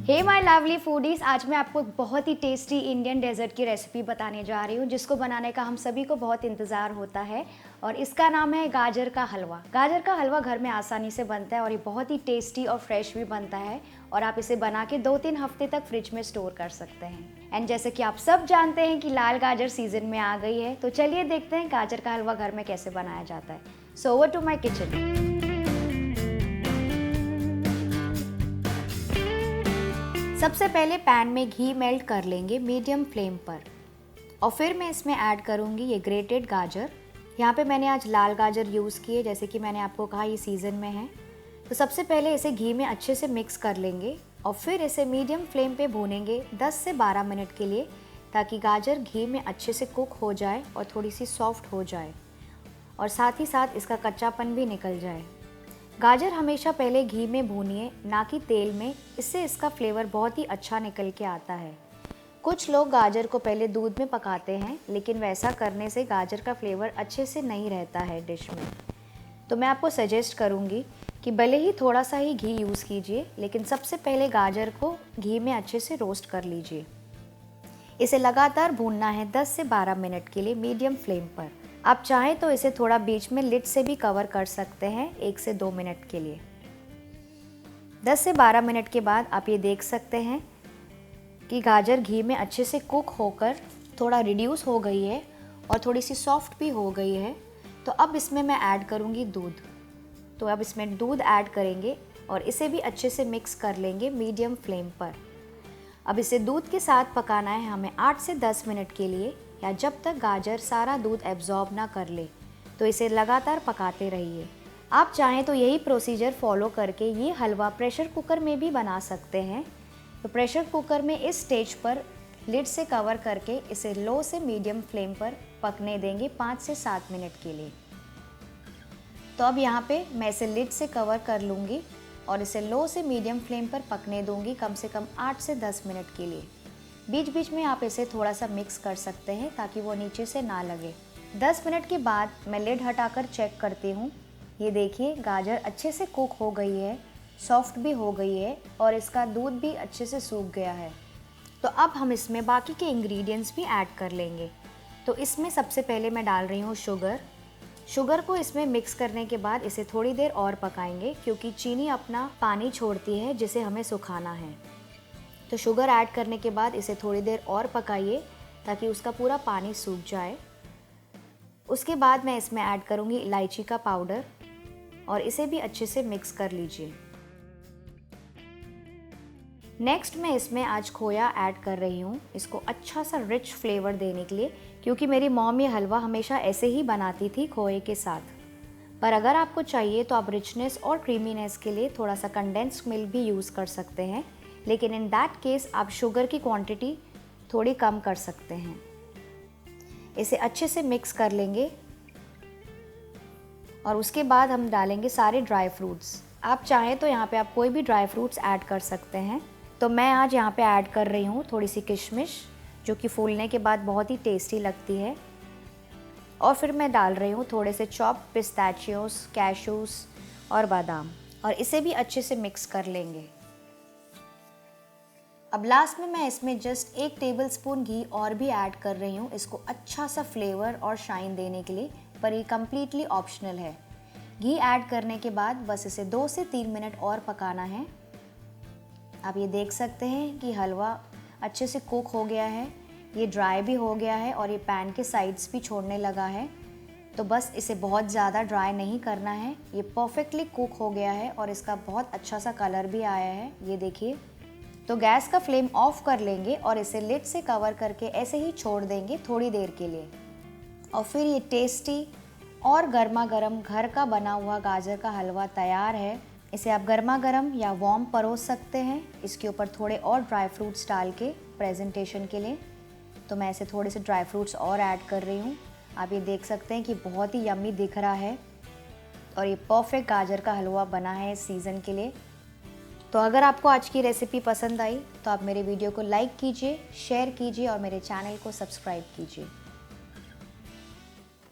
Hey my lovely foodies, आज मैं आपको एक बहुत ही टेस्टी इंडियन डेज़र्ट की रेसिपी बताने जा रही हूँ जिसको बनाने का हम सभी को बहुत इंतज़ार होता है और इसका नाम है गाजर का हलवा। गाजर का हलवा घर में आसानी से बनता है और ये बहुत ही टेस्टी और फ्रेश भी बनता है और आप इसे बना के 2-3 हफ्ते तक फ्रिज में स्टोर कर सकते हैं। एंड जैसे कि आप सब जानते हैं कि लाल गाजर सीजन में आ गई है, तो चलिए देखते हैं गाजर का हलवा घर में कैसे बनाया जाता है। So over to my kitchen. सबसे पहले पैन में घी मेल्ट कर लेंगे मीडियम फ्लेम पर और फिर मैं इसमें ऐड करूंगी ये ग्रेटेड गाजर। यहाँ पे मैंने आज लाल गाजर यूज़ किए, जैसे कि मैंने आपको कहा ये सीज़न में है। तो सबसे पहले इसे घी में अच्छे से मिक्स कर लेंगे और फिर इसे मीडियम फ्लेम पे भूनेंगे 10 से 12 मिनट के लिए, ताकि गाजर घी में अच्छे से कुक हो जाए और थोड़ी सी सॉफ्ट हो जाए और साथ ही साथ इसका कच्चापन भी निकल जाए। गाजर हमेशा पहले घी में भूनिए, ना कि तेल में, इससे इसका फ्लेवर बहुत ही अच्छा निकल के आता है। कुछ लोग गाजर को पहले दूध में पकाते हैं, लेकिन वैसा करने से गाजर का फ्लेवर अच्छे से नहीं रहता है डिश में। तो मैं आपको सजेस्ट करूँगी कि भले ही थोड़ा सा ही घी यूज़ कीजिए, लेकिन सबसे पहले गाजर को घी में अच्छे से रोस्ट कर लीजिए। इसे लगातार भूनना है 10 से 12 मिनट के लिए मीडियम फ्लेम पर। आप चाहें तो इसे थोड़ा बीच में लिड से भी कवर कर सकते हैं 1 से 2 मिनट के लिए। 10 से 12 मिनट के बाद आप ये देख सकते हैं कि गाजर घी में अच्छे से कुक होकर थोड़ा रिड्यूस हो गई है और थोड़ी सी सॉफ्ट भी हो गई है। तो अब इसमें मैं ऐड करूँगी दूध। तो अब इसमें दूध ऐड करेंगे और इसे भी अच्छे से मिक्स कर लेंगे मीडियम फ्लेम पर। अब इसे दूध के साथ पकाना है हमें 8 से 10 मिनट के लिए, या जब तक गाजर सारा दूध एब्जॉर्ब ना कर ले। तो इसे लगातार पकाते रहिए। आप चाहें तो यही प्रोसीजर फॉलो करके ये हलवा प्रेशर कुकर में भी बना सकते हैं। तो प्रेशर कुकर में इस स्टेज पर लिड से कवर करके इसे लो से मीडियम फ्लेम पर पकने देंगे 5 से 7 मिनट के लिए। तो अब यहाँ पे मैं इसे लिड से कवर कर लूँगी और इसे लो से मीडियम फ्लेम पर पकने दूँगी कम से कम 8 से 10 मिनट के लिए। बीच बीच में आप इसे थोड़ा सा मिक्स कर सकते हैं ताकि वो नीचे से ना लगे। 10 मिनट के बाद मैं लिड हटाकर चेक करती हूँ। ये देखिए गाजर अच्छे से कुक हो गई है, सॉफ्ट भी हो गई है और इसका दूध भी अच्छे से सूख गया है। तो अब हम इसमें बाकी के इंग्रेडिएंट्स भी ऐड कर लेंगे। तो इसमें सबसे पहले मैं डाल रही हूँ शुगर को इसमें मिक्स करने के बाद इसे थोड़ी देर और पकाएंगे, क्योंकि चीनी अपना पानी छोड़ती है जिसे हमें सुखाना है। तो शुगर ऐड करने के बाद इसे थोड़ी देर और पकाइए ताकि उसका पूरा पानी सूख जाए। उसके बाद मैं इसमें ऐड करूँगी इलायची का पाउडर और इसे भी अच्छे से मिक्स कर लीजिए। नेक्स्ट मैं इसमें आज खोया ऐड कर रही हूँ, इसको अच्छा सा रिच फ्लेवर देने के लिए, क्योंकि मेरी मॉम ये हलवा हमेशा ऐसे ही बनाती थी खोए के साथ। पर अगर आपको चाहिए तो आप रिचनेस और क्रीमीनेस के लिए थोड़ा सा कंडेंस्ड मिल्क भी यूज़ कर सकते हैं, लेकिन इन दैट केस आप शुगर की क्वांटिटी थोड़ी कम कर सकते हैं। इसे अच्छे से मिक्स कर लेंगे और उसके बाद हम डालेंगे सारे ड्राई फ्रूट्स। आप चाहें तो यहाँ पे आप कोई भी ड्राई फ्रूट्स ऐड कर सकते हैं। तो मैं आज यहाँ पे ऐड कर रही हूँ थोड़ी सी किशमिश, जो कि फूलने के बाद बहुत ही टेस्टी लगती है। और फिर मैं डाल रही हूँ थोड़े से चॉप्ड पिस्ताचियोस, कैशूस और बादाम, और इसे भी अच्छे से मिक्स कर लेंगे। अब लास्ट में मैं इसमें जस्ट 1 टेबलस्पून घी और भी ऐड कर रही हूँ, इसको अच्छा सा फ्लेवर और शाइन देने के लिए, पर ये कम्प्लीटली ऑप्शनल है। घी ऐड करने के बाद बस इसे 2 से 3 मिनट और पकाना है। आप ये देख सकते हैं कि हलवा अच्छे से कुक हो गया है, ये ड्राई भी हो गया है और ये पैन के साइड्स भी छोड़ने लगा है। तो बस इसे बहुत ज़्यादा ड्राई नहीं करना है, ये परफेक्टली कुक हो गया है और इसका बहुत अच्छा सा कलर भी आया है, ये देखिए। तो गैस का फ्लेम ऑफ कर लेंगे और इसे लिड से कवर करके ऐसे ही छोड़ देंगे थोड़ी देर के लिए। और फिर ये टेस्टी और गर्मा गर्म घर का बना हुआ गाजर का हलवा तैयार है। इसे आप गर्मा गर्म या वार्म परोस सकते हैं, इसके ऊपर थोड़े और ड्राई फ्रूट्स डाल के प्रेजेंटेशन के लिए। तो मैं इसे थोड़े से ड्राई फ्रूट्स और ऐड कर रही हूँ। आप ये देख सकते हैं कि बहुत ही यम्मी दिख रहा है और ये परफेक्ट गाजर का हलवा बना है इस सीज़न के लिए। तो अगर आपको आज की रेसिपी पसंद आई तो आप मेरे वीडियो को लाइक कीजिए, शेयर कीजिए और मेरे चैनल को सब्सक्राइब कीजिए।